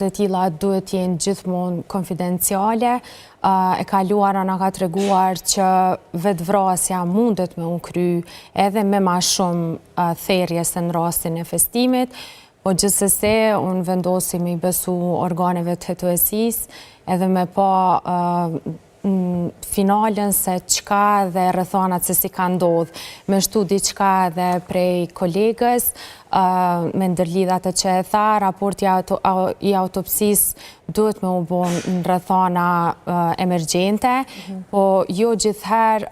Të tilla duhet jenë gjithmonë konfidenciale. E kaluara na ka treguar që vetvrasja mundet me u kry edhe me ma shumë therrje se në rastin e festimit, po gjithsesi unë vendosi me i besu organeve të hetuesisë edhe me pa finalen se qka dhe rrethonat se si ka ndodh. Me shtu diçka edhe prej kolegës, me ndërlidh atë që e tha, raporti i autopsisë duhet me u bo në rrethana emergjente, po jo gjithherë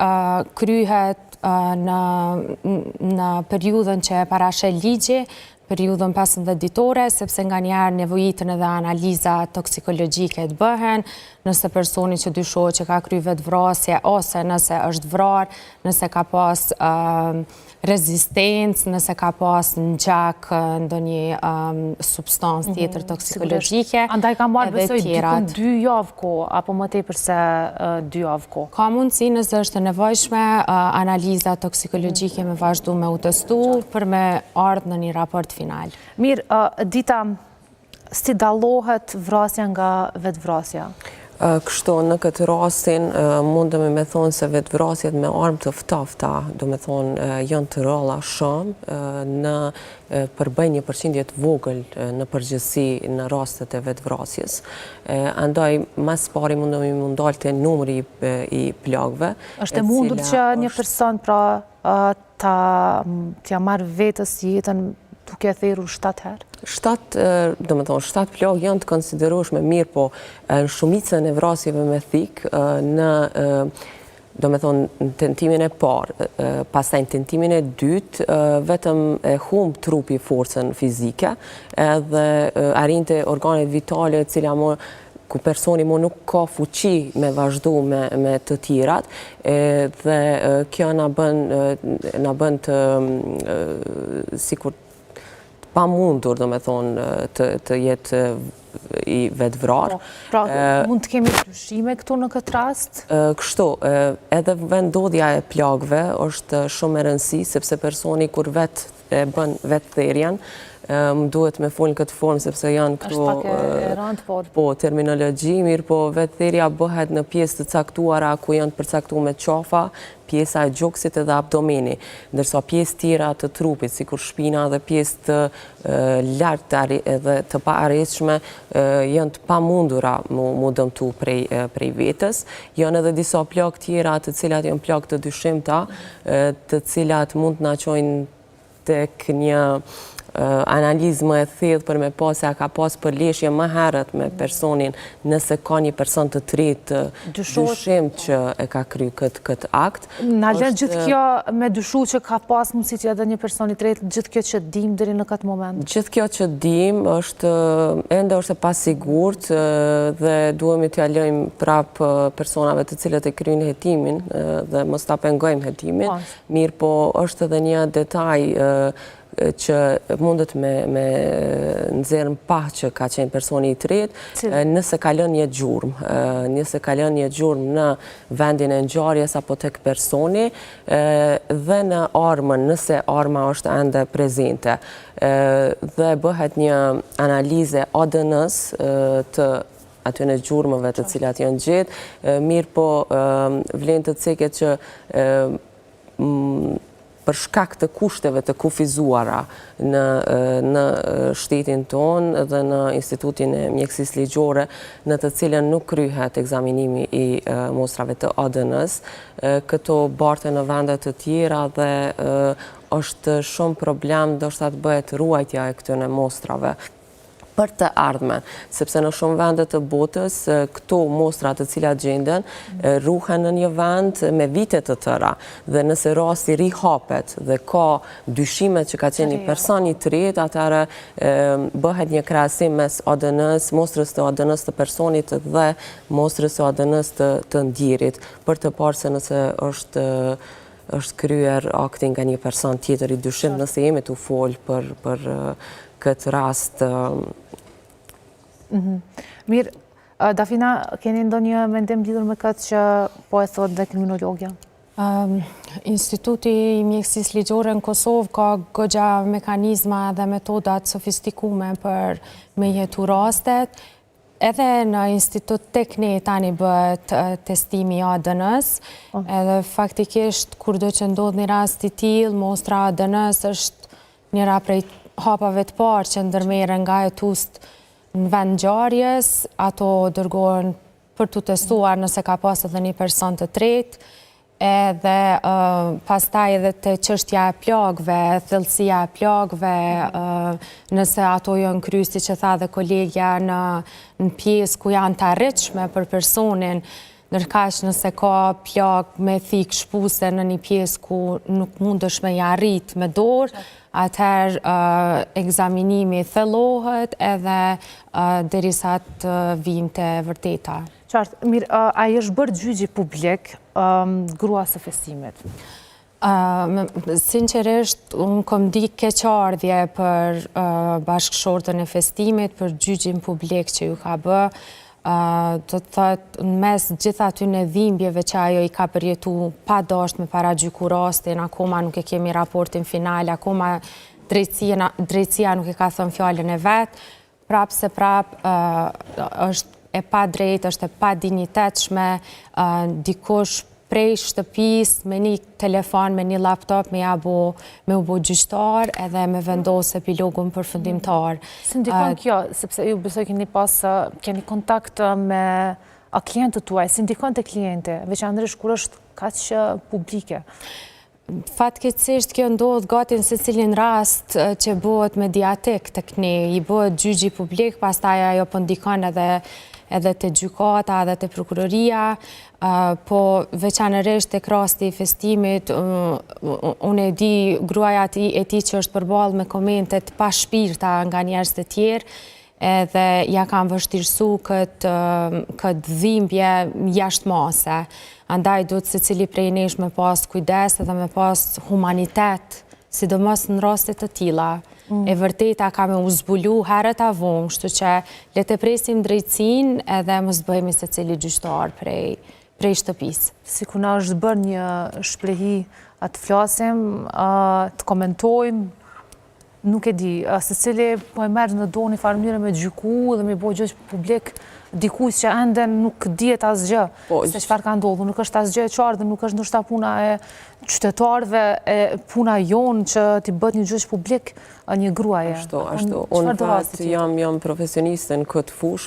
kryhet në periudhën që e parashel ligji, periudhën 15 ditore, sepse nga njerë nevojitën edhe analiza toksikologjike të bëhen, nëse personi që dyshohet që ka kry vetvrasje, ose nëse është vrar, nëse ka pas rezistencë, nëse ka pas në gjak ndonjë substancë tjetër toksikologjike. Andaj ka marrë besoj dikun 2 javë ko, apo më tepër se 2 javë ko? Ka mundësi nëse është e nevojshme, analiza toksikologjike me vazhdu me u testu për me ardhë në një raport final. Mirë, Dita, si dallohet vrasja nga vetvrasja? Kështu, në këtë rastin, mundemi me thonë se vetvrasjet me armë të ftafta, do me thonë, janë të ralla shumë në përbëj një përqindje të vogël në përgjithësi në rastet e vetvrasjes. Andaj, mas pari mundemi mundal të numri i plagëve. Është e mundur që një person pra t'ja marrë vetës jetën duke thirrur 7 herë? 7 plagë janë të konsiderueshme mirë, po në shumicën e vrasjeve me thikë në do me thonë në tentimin e parë, pastaj në tentimin e dytë, vetëm e humb trupi forcën fizike edhe arrinte organet vitale ku personi nuk ka fuqi me vazhdu me të tjerat, dhe kjo na bën të sikur pa mundur, do me thonë, të jetë i vetvrar. Pra, mund të kemi dyshime këtu në këtë rast? Kështu, edhe vendodhja e plagëve është shumë e rëndësi, sepse personi kur vetë bën vetë therjen, më duhet me folë në këtë formë, sepse janë këto terminologji, mirë po vetëtherja bëhet në pjesë të caktuara ku janë përcaktu me qafa, pjesa e gjoksit edhe abdomeni, ndërsa pjesë tjera të trupit, si kur shpina dhe pjesë të lartë edhe të pa arritshme, janë të pa mundura mu dëmtu prej vetës. Janë edhe disa plagë tjera të cilat janë plagë të dyshimta, të cilat mund të na çojnë tek një analizë më e thellë për me pas se a ka pas përleshje më herët me personin nëse ka një person të tretë dyshim që e ka kry këtë akt. Na lën gjithë kjo me dyshu që ka pas mundësi që edhe një person i tretë, gjithë kjo që dim deri në këtë moment? Gjithë kjo që dim ende është e pasigurt dhe duhemi t'ia lëjmë prap personave të cilët e kryjnë hetimin dhe mos ta pengojmë hetimin. Mirë po është edhe një detaj që mundet me nxjerrë pa që ka qenë personi i tretë, nëse ka lënë një gjurmë. Nëse ka lënë një gjurmë në vendin e ngjarjes apo tek personi dhe në armën, nëse arma është ende prezente. Dhe bëhet një analizë ADN-s të aty në gjurmëve të cilat janë gjetë, mirë po vlen të ceket që për shkak të kushteve të kufizuara në shtetin tonë dhe në Institutin e Mjekësisë Ligjore, në të cilën nuk kryhet ekzaminimi i mostrave të ADN-s, këto barten në vendet të tjera dhe është shumë problem ndoshta të bëhet ruajtja e këtyre mostrave për të ardhmen, sepse në shumë vendet të botës, këto mostra të cilat gjenden, ruhen në një vend me vite të tëra, dhe nëse rasti rihapet dhe ka dyshime që ka qenë një person i tretë, atëherë bëhet një krahasim mes ADN-s, mostrës të ADN-s të personit dhe mostrës të ADN-s të ndjerit, për të parë se nëse është kryer akti nga një person tjetër i dyshim, nëse jemi të folë për këtë rast. Mirë, Dafina, keni ndonjë mendim lidhur me këtë që po e thot dhe kriminologja? Instituti i mjekësisë ligjore në Kosovë ka goxha mekanizma dhe metodat sofistikume për me jetu rastet. Edhe në institut tek ne tani bëhet testimi ADN-s, edhe faktikisht kur do që ndodh një rast i tillë, mostra ADN-s është njëra prej hapave të parë që ndërmerren nga hetust në vend ngjarjes, ato dërgohen për të testuar nëse ka pas edhe një person të tretë, edhe pastaj edhe të çështja e plagëve, thellësia e plagëve, nëse ato janë kry, si që tha dhe kolegja, në pjesë ku janë të arritshme për personin, ndërkaq nëse ka plagë me thikë shpuse në një pjesë ku nuk mundesh me ja arrit me dorë, atëherë ekzaminimi thellohet edhe derisa të vijmë te vërteta. Qartë, mirë, a është bërë gjyqi publik grua së festimit? Sinqerisht, unë kom di keqardhje për bashkëshortën e festimit, për gjyqin publik që ju ka bë. Do të thëtë, në mes gjitha aty në dhimbjeve që ajo i ka përjetu pa dasht me paragjyku rastin, akoma nuk e kemi raportin final, akoma drejtësia nuk e ka thënë fjallën e vetë, prapë se prapë është e pa drejtë, është e pa dignitetshme, dikush prej shtëpis me një telefon, me një laptop, me u bo gjyqtar edhe me vendos epilogun përfundimtar. Si ndikon kjo, sepse ju besoj keni kontakt me klientët tuaj, si ndikon të kliente, veçanërisht kur është kaq publike? Fatkeqësisht kjo ndodh gati në secilin rast që bëhet mediatik tek ne, i bëhet gjyqi publik, pastaj ajo po ndikon edhe te gjykata, edhe te prokuroria, po veçanërisht tek rasti i festimit, unë e di gruaja e tij që është përballë me komentet pa shpirta nga njerëz të tjerë, edhe ja kam vështirësu këtë dhimbje jashtëmase. Andaj duhet secili prej nesh me pas kujdes edhe me pas humanitet, sidomos në rastet të tilla. E vërteta ka me u zbulu herët avon, kështu që le të presim drejtësinë edhe mos bëhemi secili gjyqtar prej shtëpisë. Si kur na është bërë një shprehi, të flasim, të komentojmë, nuk e di, secili po e merr në dorë një farë mënyrë me gjyku dhe me bëj gjyq publik dikujt që ende nuk dihet asgjë se çfarë ka ndodhur, nuk është asgjë e qartë dhe nuk është ndoshta puna e qytetarëve, puna jonë që t'i bëhet një gjyq publik një gruaje. Ashtu, unë jam profesioniste në këtë fushë.